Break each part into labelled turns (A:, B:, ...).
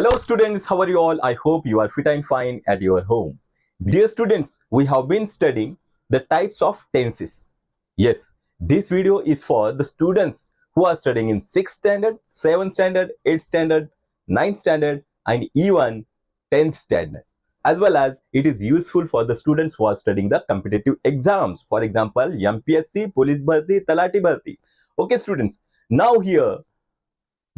A: Hello students, how are you all? I hope you are fit and fine at your home. Dear students, we have been studying the types of tenses. Yes, this video is for the students who are studying in 6th standard, 7th standard, 8th standard, 9th standard and even 10th standard. As well as it is useful for the students who are studying the competitive exams. For example, MPSC, Police Bharti, Talati Bharti. Okay students, now here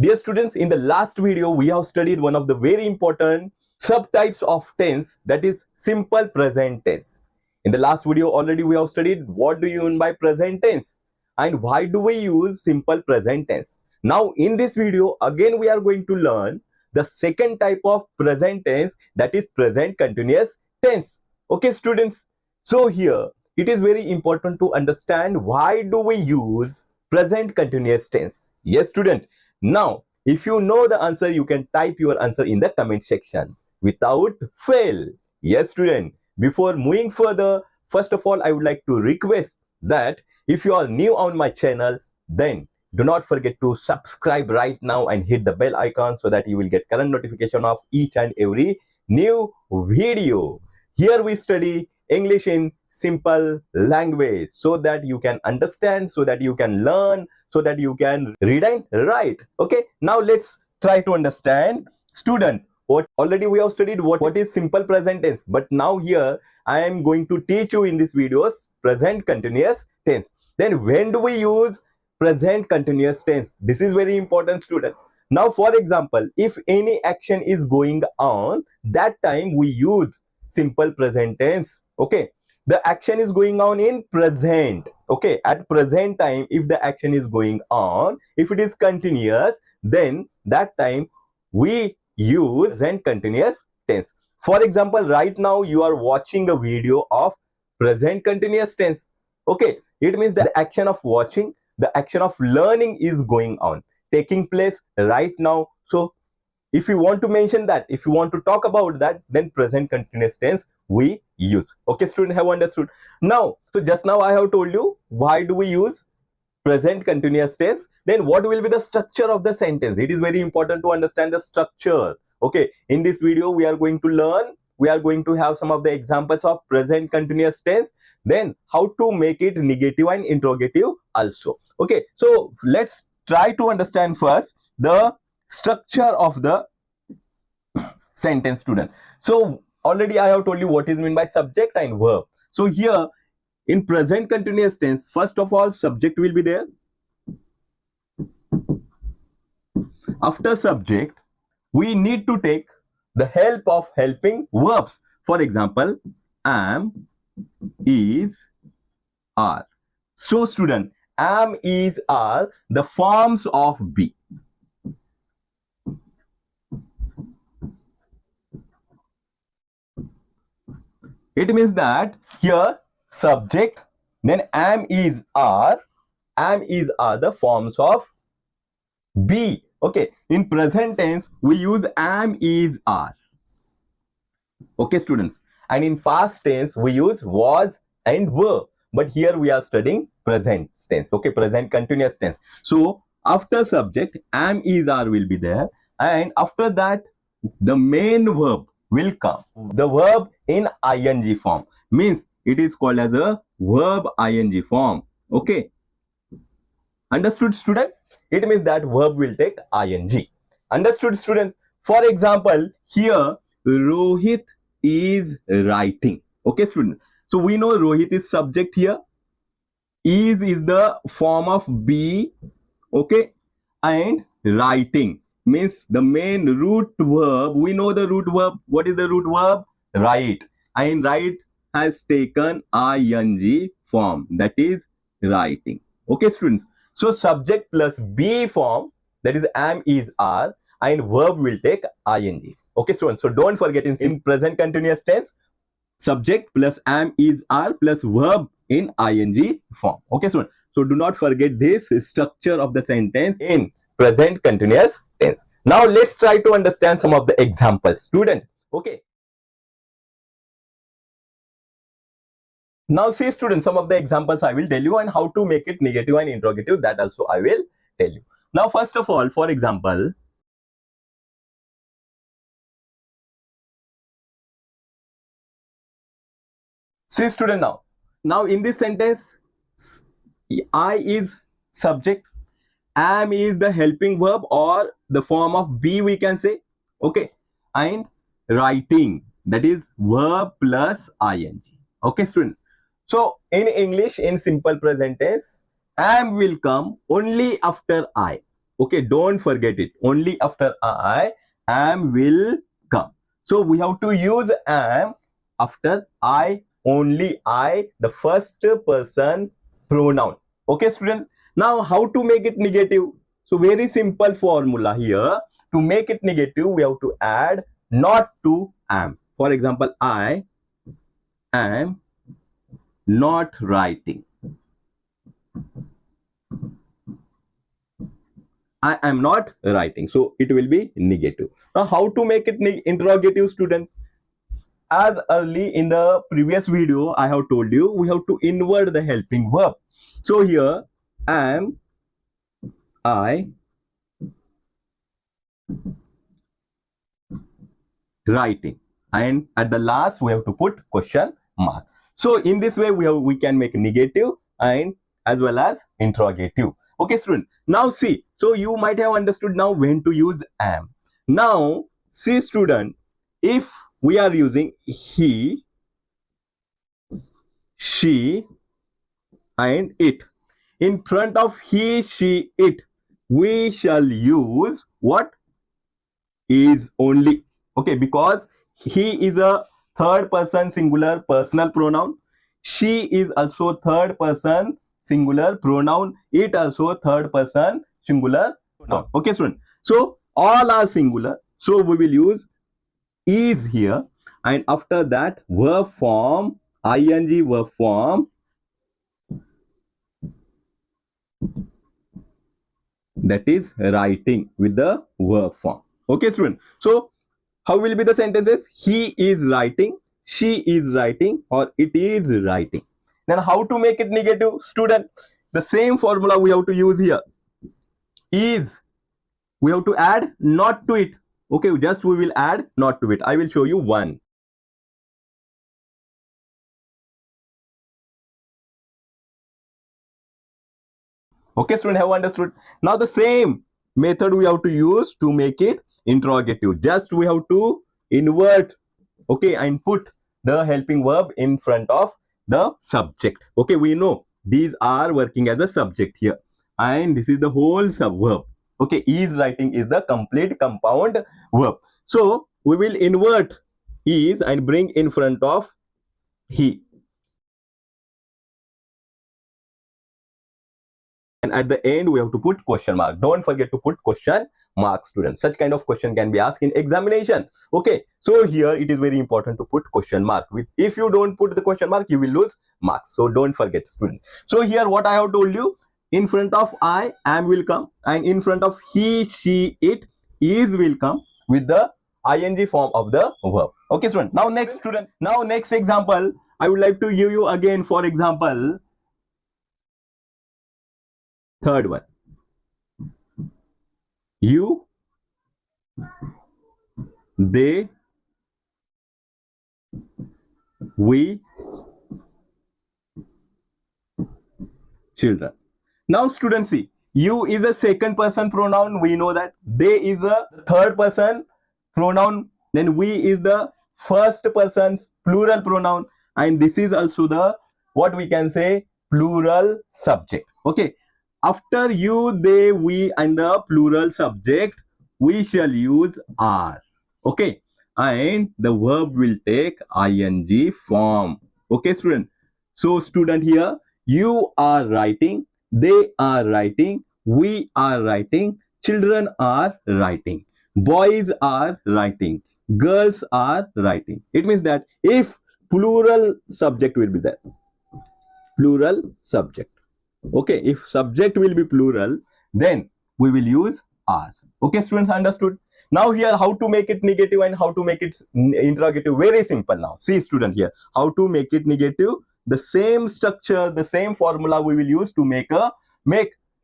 A: dear students, in the last video, we have studied one of the very important subtypes of tense, that is simple present tense. In the last video already we have studied what do you mean by present tense and why do we use simple present tense. Now in this video again we are going to learn the second type of present tense, that is present continuous tense. Okay students, so here it is very important to understand why do we use present continuous tense. Yes student, now, if you know the answer, you can type your answer in the comment section without fail. Yes, student. Before moving further, first of all, I would like to request that if you are new on my channel, then do not forget to subscribe right now and hit the bell icon so that you will get current notification of each and every new video. Here we study English in simple language so that you can understand, so that you can learn, so that you can read and write. Okay, now let's try to understand student what already we have studied what is simple present tense, but now here I am going to teach you in this videos present continuous tense. Then when do we use present continuous tense? This is very important student. Now for example, if any action is going on, that time we use simple present tense. Okay, the action is going on in present. Okay, at present time, if the action is going on, if it is continuous, then that time we use present continuous tense. For example, right now you are watching a video of present continuous tense. Okay, it means the action of watching, the action of learning is going on, taking place right now. So if you want to mention that, if you want to talk about that, then present continuous tense we use. Okay student, have understood? Now, so just now I have told you why do we use present continuous tense. Then what will be the structure of the sentence? It is very important to understand the structure. Okay, in this video we are going to learn, we are going to have some of the examples of present continuous tense, then how to make it negative and interrogative also. Okay, so let's try to understand first the structure of the sentence student. So already I have told you what is meant by subject and verb. So here in present continuous tense, first of all subject will be there. After subject we need to take the help of helping verbs. For example, am, is, are. So student, am, is, are the forms of be. It means that here subject, then am, is, are the forms of be. Okay, in present tense we use am, is, are. Okay students, and in past tense we use was and were, but here we are studying present tense. Okay, present continuous tense. So after subject am, is, are will be there, and after that the main verb will come. The verb in ing form, means it is called as a verb ing form. Okay, understood student? It means that verb will take ing. Understood students? For example, here Rohit is writing. Okay students, so we know Rohit is subject here, is the form of be. Okay, and writing means the main root verb. We know the root verb. What is the root verb? Write. And write has taken ing form, that is writing. Okay students, so subject plus be form, that is am, is, are, and verb will take ing. Okay students, so don't forget in present continuous tense subject plus am, is, are plus verb in ing form. Okay students, so do not forget this structure of the sentence in present continuous tense. Now let's try to understand some of the examples student. Okay, now see students, some of the examples I will tell you, and how to make it negative and interrogative, that also I will tell you. Now first of all, for example, See student, now in this sentence, I is subject, am is the helping verb or the form of be, we can say. Okay, and writing, that is verb plus ing. Okay student, so in English, in simple present tense, am will come only after I. Okay, don't forget it, only after I, am will come. So we have to use am after I, only I, the first person pronoun. Okay students, now how to make it negative? So very simple formula here. To make it negative, we have to add not to am. For example, I am not writing. I am not writing. So it will be negative. Now how to make it interrogative, students? As early in the previous video, I have told you, we have to invert the helping verb. So here, am I writing, and at the last we have to put question mark. So in this way we can make negative and as well as interrogative. Okay student, now see, so you might have understood now when to use am. Now see student, if we are using he, she and it, in front of he, she, it, we shall use what? Is only. Okay, because he is a third person singular personal pronoun, she is also third person singular pronoun, it also third person singular pronoun. Okay student, so all are singular, so we will use is here, and after that verb form, ing verb form, that is writing with the verb form. Okay student, so how will be the sentences? He is writing, she is writing, or it is writing. Then how to make it negative, student? The same formula we have to use here. Is, we have to add not to it. Okay, just we will add not to it. I will show you one. Okay student, have understood? Now the same method we have to use to make it interrogative. Just we have to invert, okay, and put the helping verb in front of the subject. Okay, we know these are working as a subject here, and this is the whole subverb. Okay, is writing is the complete compound verb. So we will invert is and bring in front of he, and at the end we have to put question mark. Don't forget to put question mark, students. Such kind of question can be asked in examination. Okay, so here it is very important to put question mark. If you don't put the question mark, you will lose marks, so don't forget, students. So here what I have told you, in front of I, am will come, and in front of he, she, it, is will come with the ing form of the verb. Okay student, now next student, now next example I would like to give you again. For example, third one, you, they, we, children. Now students, see, you is a second person pronoun, we know that. They is a third person pronoun, then we is the first person's plural pronoun, and this is also the, what we can say, plural subject. Okay, after you, they, we and the plural subject, we shall use are. Okay, and the verb will take ing form. Okay student, so student, here you are writing, they are writing, we are writing, children are writing, boys are writing, girls are writing. It means that if plural subject will be there, plural subject. Okay, if subject will be plural, then we will use are. Okay students, understood? Now here how to make it negative and how to make it interrogative, very simple. Now see student, here how to make it negative. The same structure, the same formula we will use to make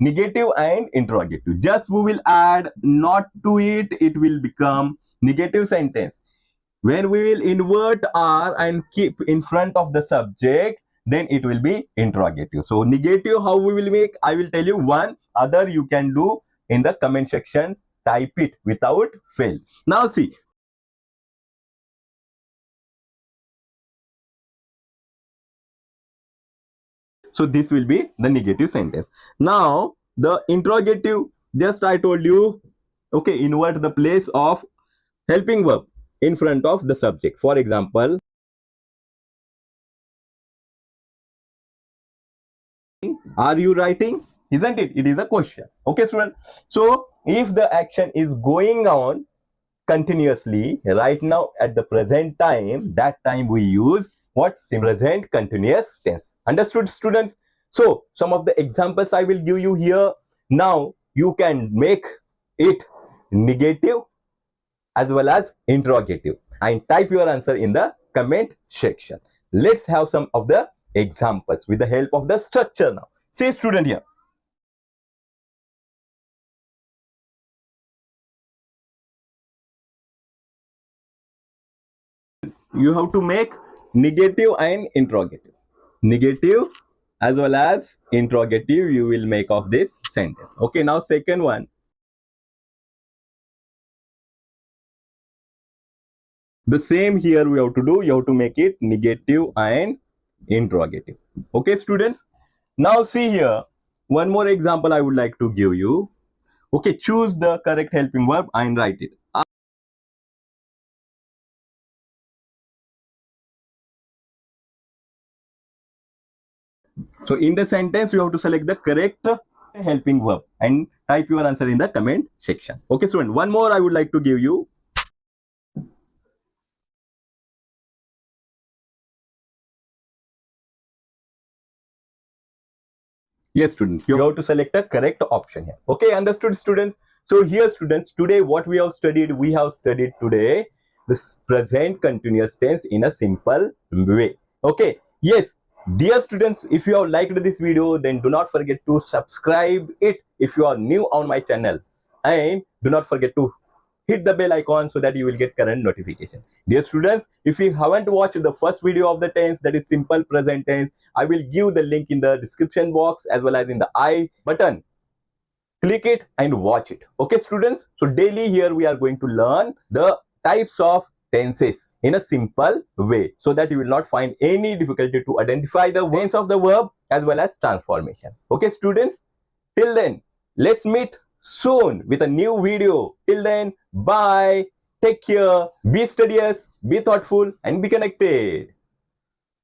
A: negative and interrogative. Just we will add not to it, it will become negative sentence. When we will invert are and keep in front of the subject, then it will be interrogative. So negative, how we will make? I will tell you one. Other you can do in the comment section. Type it without fail. Now see. So this will be the negative sentence. Now the interrogative, just I told you, okay, invert the place of helping verb in front of the subject. For example, are you writing? Isn't it? It is a question. Okay, student. So if the action is going on continuously right now at the present time, that time we use what? Present continuous tense. Understood, students? So some of the examples I will give you here. Now you can make it negative as well as interrogative and type your answer in the comment section. Let's have some of the examples with the help of the structure now. See, student, here. You have to make negative and interrogative. Negative as well as interrogative you will make of this sentence. Okay, now second one. The same here we have to do. You have to make it negative and interrogative. Okay, students. Now see here. One more example I would like to give you. Okay, choose the correct helping verb and write it. So in the sentence, you have to select the correct helping verb and type your answer in the comment section. Okay, student. One more I would like to give you. Yes, students. You have to select the correct option here. Okay, understood, students? So here, students, today what we have studied today this present continuous tense in a simple way. Okay, yes. Dear students, if you have liked this video, then do not forget to subscribe it if you are new on my channel. And do not forget to hit the bell icon so that you will get current notification. Dear students, if you haven't watched the first video of the tense, that is simple present tense, I will give the link in the description box as well as in the I button. Click it and watch it. Okay, students? So daily here we are going to learn the types of tenses in a simple way so that you will not find any difficulty to identify the tense of the verb as well as transformation. Okay, students? Till then, let's meet soon with a new video. Till then, bye. Take care. Be studious, be thoughtful, and be connected.